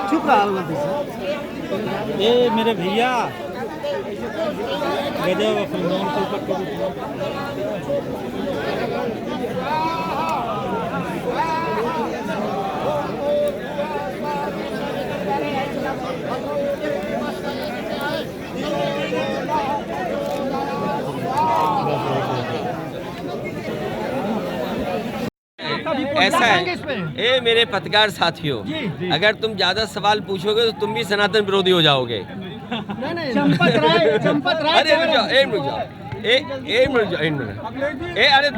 चुप रहा ये मेरे भैया गजब फिल्मों के ऊपर ऐसा है, ये मेरे पत्रकार साथियों, अगर तुम ज्यादा सवाल पूछोगे तो तुम भी सनातन विरोधी हो जाओगे। चंपत राय अरे रुक जाओ, एक मिनट, अरे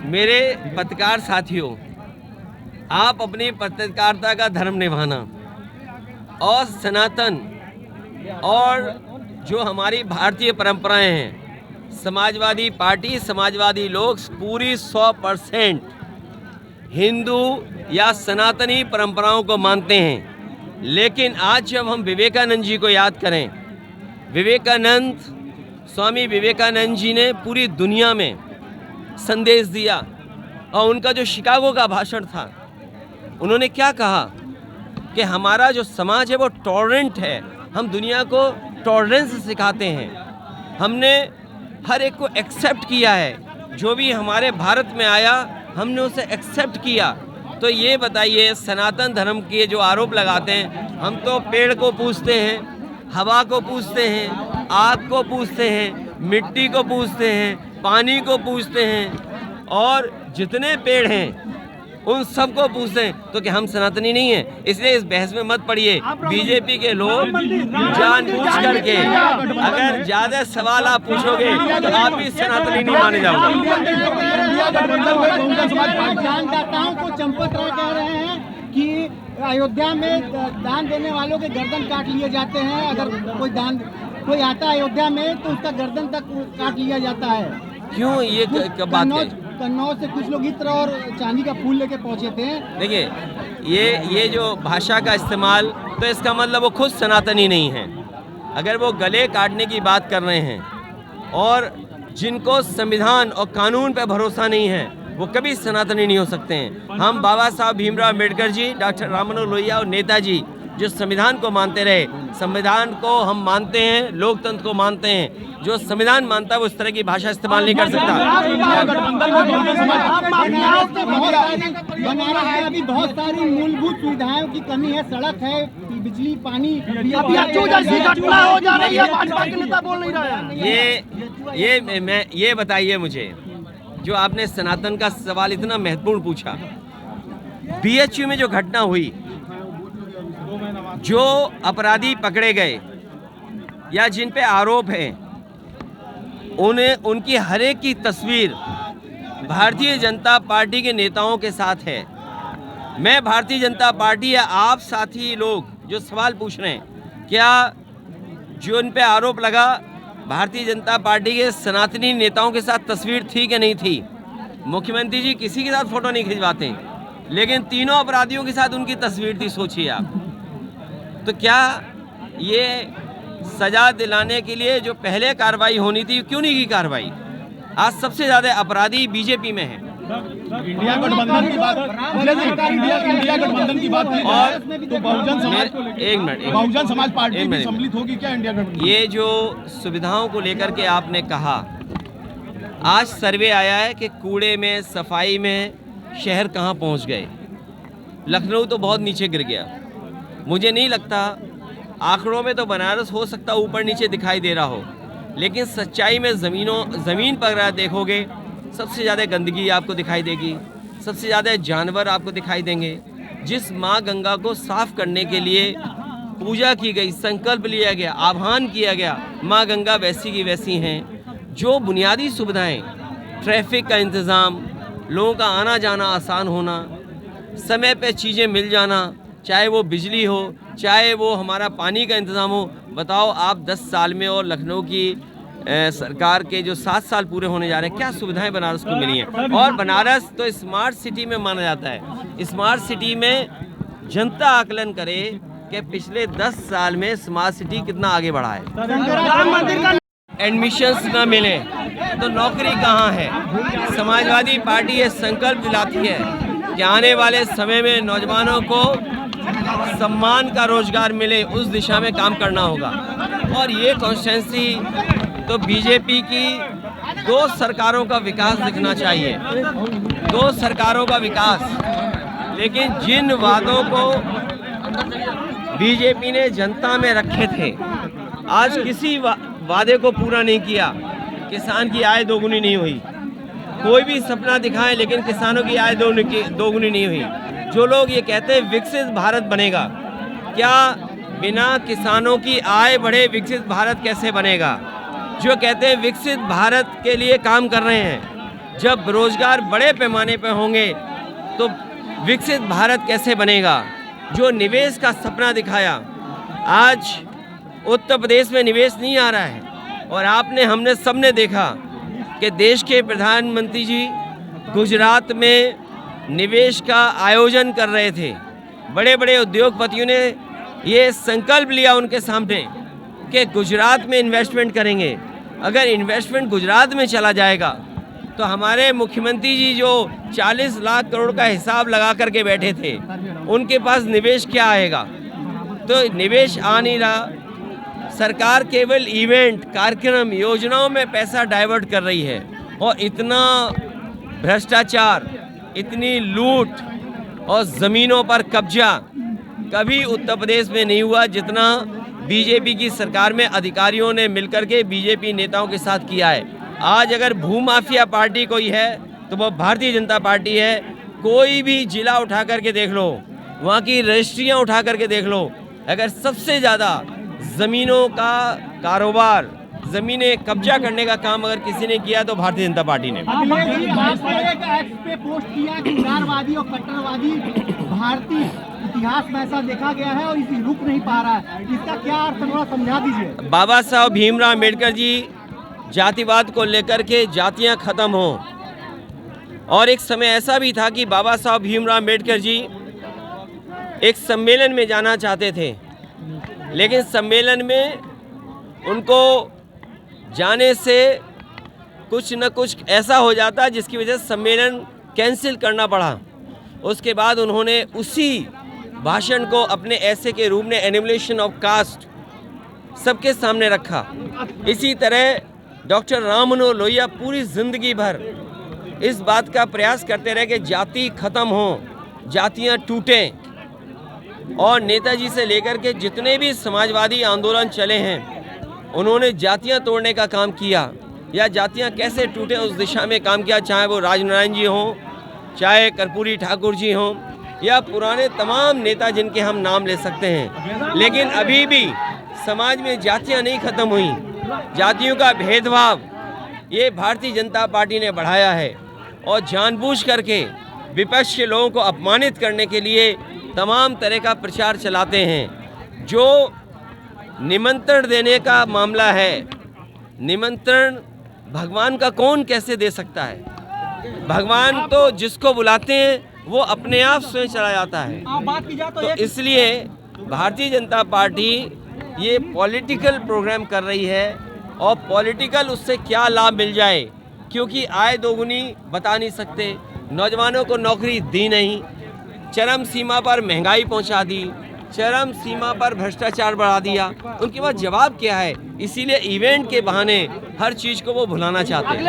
मेरे पत्रकार साथियों, आप अपनी पत्रकारिता का धर्म निभाना और सनातन और जो हमारी भारतीय परंपराएं हैं, समाजवादी पार्टी, समाजवादी लोग पूरी 100% हिंदू या सनातनी परंपराओं को मानते हैं। लेकिन आज जब हम विवेकानंद जी को याद करें, स्वामी विवेकानंद जी ने पूरी दुनिया में संदेश दिया और उनका जो शिकागो का भाषण था, उन्होंने क्या कहा कि हमारा जो समाज है वो टॉलरेंट है, हम दुनिया को टॉलरेंस सिखाते हैं, हमने हर एक को एक्सेप्ट किया है, जो भी हमारे भारत में आया हमने उसे एक्सेप्ट किया। तो ये बताइए, सनातन धर्म के जो आरोप लगाते हैं, हम तो पेड़ को पूजते हैं, हवा को पूजते हैं, आग को पूजते हैं, मिट्टी को पूजते हैं, पानी को पूजते हैं और जितने पेड़ हैं उन सबको पूछते हैं, तो क्या हम सनातनी नहीं हैं? इसलिए इस बहस में मत पड़िए। बीजेपी के लोग जानबूझ करके अगर ज्यादा सवाल आप पूछोगे तो आप भी सनातनी नहीं माने जाओगे। दानदाताओं को चंपत राय कह रहे हैं कि अयोध्या में दान देने वालों के गर्दन काट लिए जाते हैं, अगर कोई आता है अयोध्या में तो उसका गर्दन तक काट लिया जाता है। क्यों ये बात है? कन्नौज से कुछ लोग इत्र और चांदी का फूल लेके पहुंचे थे। देखिए, ये जो भाषा का इस्तेमाल, तो इसका मतलब वो खुद सनातनी नहीं है। अगर वो गले काटने की बात कर रहे हैं और जिनको संविधान और कानून पे भरोसा नहीं है, वो कभी सनातनी नहीं हो सकते हैं। हम बाबा साहब भीमराव अम्बेडकर जी, डॉक्टर राम मनोहर लोहिया और नेताजी जो संविधान को मानते रहे, संविधान को हम मानते हैं, लोकतंत्र को मानते हैं। जो संविधान मानता है वो इस तरह की भाषा इस्तेमाल नहीं कर सकता। बनारस में अभी बहुत सारी मूलभूत सुविधाओं की कमी है, सड़क है, बिजली, पानी। ये बताइए मुझे, जो आपने सनातन का सवाल इतना महत्वपूर्ण पूछा, BHU में जो घटना हुई, जो अपराधी पकड़े गए या जिन पे आरोप है, उनकी हर एक की तस्वीर भारतीय जनता पार्टी के नेताओं के साथ है। मैं भारतीय जनता पार्टी या आप साथी लोग जो सवाल पूछ रहे हैं, क्या जो उन पे आरोप लगा भारतीय जनता पार्टी के सनातनी नेताओं के साथ तस्वीर थी कि नहीं थी? मुख्यमंत्री जी किसी के साथ फोटो नहीं खिंचवाते, लेकिन तीनों अपराधियों के साथ उनकी तस्वीर थी। सोचिए आप, तो क्या ये सजा दिलाने के लिए जो पहले कार्रवाई होनी थी, क्यों नहीं की कार्रवाई? आज सबसे ज्यादा अपराधी बीजेपी में है। इंडिया गठबंधन की बात, इंडिया गठबंधन की बात और तो बहुजन समाज पार्टी भी सम्मिलित होगी क्या इंडिया गठबंधन? ये जो सुविधाओं को लेकर के आपने कहा, आज सर्वे आया है कि कूड़े में, सफाई में शहर कहाँ पहुँच गए। लखनऊ तो बहुत नीचे गिर गया। मुझे नहीं लगता, आंकड़ों में तो बनारस हो सकता ऊपर नीचे दिखाई दे रहा हो, लेकिन सच्चाई में ज़मीन पर देखोगे, सबसे ज़्यादा गंदगी आपको दिखाई देगी, सबसे ज़्यादा जानवर आपको दिखाई देंगे। जिस माँ गंगा को साफ करने के लिए पूजा की गई, संकल्प लिया गया, आह्वान किया गया, माँ गंगा वैसी की वैसी हैं। जो बुनियादी सुविधाएं, ट्रैफिक का इंतज़ाम, लोगों का आना जाना आसान होना, समय पे चीज़ें मिल जाना, चाहे वो बिजली हो, चाहे वो हमारा पानी का इंतज़ाम हो। बताओ आप 10 साल में और लखनऊ की सरकार के जो 7 साल पूरे होने जा रहे हैं, क्या सुविधाएं बनारस को मिली हैं? और बनारस तो स्मार्ट सिटी में माना जाता है। स्मार्ट सिटी में जनता आकलन करे कि पिछले 10 साल में स्मार्ट सिटी कितना आगे बढ़ा है। एडमिशन्स ना मिले तो नौकरी कहाँ है? समाजवादी पार्टी ये संकल्प दिलाती है कि आने वाले समय में नौजवानों को सम्मान का रोजगार मिले, उस दिशा में काम करना होगा। और ये कॉन्स्टिट्यूंसी तो बीजेपी की 2 सरकारों का विकास दिखना चाहिए, 2 सरकारों का विकास। लेकिन जिन वादों को बीजेपी ने जनता में रखे थे, आज किसी वादे को पूरा नहीं किया। किसान की आय दोगुनी नहीं हुई। कोई भी सपना दिखाएं, लेकिन किसानों की आय दोगुनी नहीं हुई। जो लोग ये कहते हैं विकसित भारत बनेगा, क्या बिना किसानों की आय बढ़े विकसित भारत कैसे बनेगा? जो कहते हैं विकसित भारत के लिए काम कर रहे हैं, जब रोजगार बड़े पैमाने पर होंगे तो विकसित भारत कैसे बनेगा? जो निवेश का सपना दिखाया, आज उत्तर प्रदेश में निवेश नहीं आ रहा है। और हमने सबने देखा कि देश के प्रधानमंत्री जी गुजरात में निवेश का आयोजन कर रहे थे। बड़े बड़े उद्योगपतियों ने ये संकल्प लिया उनके सामने कि गुजरात में इन्वेस्टमेंट करेंगे। अगर इन्वेस्टमेंट गुजरात में चला जाएगा तो हमारे मुख्यमंत्री जी जो 40 लाख करोड़ का हिसाब लगा करके बैठे थे, उनके पास निवेश क्या आएगा? तो निवेश आ नहीं रहा। सरकार केवल इवेंट, कार्यक्रम, योजनाओं में पैसा डाइवर्ट कर रही है। और इतना भ्रष्टाचार, इतनी लूट और ज़मीनों पर कब्जा कभी उत्तर प्रदेश में नहीं हुआ जितना बीजेपी की सरकार में अधिकारियों ने मिलकर के बीजेपी नेताओं के साथ किया है। आज अगर भूमाफिया पार्टी कोई है तो वो भारतीय जनता पार्टी है। कोई भी जिला उठा करके देख लो, वहाँ की रजिस्ट्रियाँ उठा करके देख लो, अगर सबसे ज़्यादा ज़मीनों का कारोबार, ज़मीनें कब्जा करने का काम अगर किसी ने किया तो भारतीय जनता पार्टी ने। आपने एक एक्स पे पोस्ट किया कि उदारवादी और कट्टरवादी भारतीय इतिहास में ऐसा देखा गया है और इसे रुक नहीं पा रहा है, इसका क्या अर्थ है, थोड़ा समझा दीजिए। बाबा साहब भीमराव अम्बेडकर जी जातिवाद को लेकर के जातियां खत्म हों, और एक समय ऐसा भी था कि बाबा साहब भीमराव अम्बेडकर जी एक सम्मेलन में जाना चाहते थे, लेकिन सम्मेलन में उनको जाने से कुछ न कुछ ऐसा हो जाता जिसकी वजह से सम्मेलन कैंसिल करना पड़ा। उसके बाद उन्होंने उसी भाषण को अपने ऐसे के रूप में एनिमिलेशन ऑफ कास्ट सबके सामने रखा। इसी तरह डॉक्टर राम मनोहर लोहिया पूरी ज़िंदगी भर इस बात का प्रयास करते रहे कि जाति खत्म हो, जातियां टूटें। और नेताजी से लेकर के जितने भी समाजवादी आंदोलन चले हैं, उन्होंने जातियां तोड़ने का काम किया या जातियां कैसे टूटें उस दिशा में काम किया। चाहे वो राजनारायण जी हों, चाहे कर्पूरी ठाकुर जी हों, या पुराने तमाम नेता जिनके हम नाम ले सकते हैं। लेकिन अभी भी समाज में जातियां नहीं खत्म हुई। जातियों का भेदभाव ये भारतीय जनता पार्टी ने बढ़ाया है और जानबूझ करके विपक्ष के लोगों को अपमानित करने के लिए तमाम तरह का प्रचार चलाते हैं। जो निमंत्रण देने का मामला है, निमंत्रण भगवान का कौन कैसे दे सकता है? भगवान तो जिसको बुलाते हैं वो अपने आप स्वयं चला जाता है। तो इसलिए भारतीय जनता पार्टी ये पॉलिटिकल प्रोग्राम कर रही है, और पॉलिटिकल उससे क्या लाभ मिल जाए, क्योंकि आय दोगुनी बता नहीं सकते, नौजवानों को नौकरी दी नहीं, चरम सीमा पर महंगाई पहुंचा दी, चरम सीमा पर भ्रष्टाचार बढ़ा दिया। उनके पास जवाब क्या है? इसीलिए इवेंट के बहाने हर चीज़ को वो भुलाना चाहते हैं।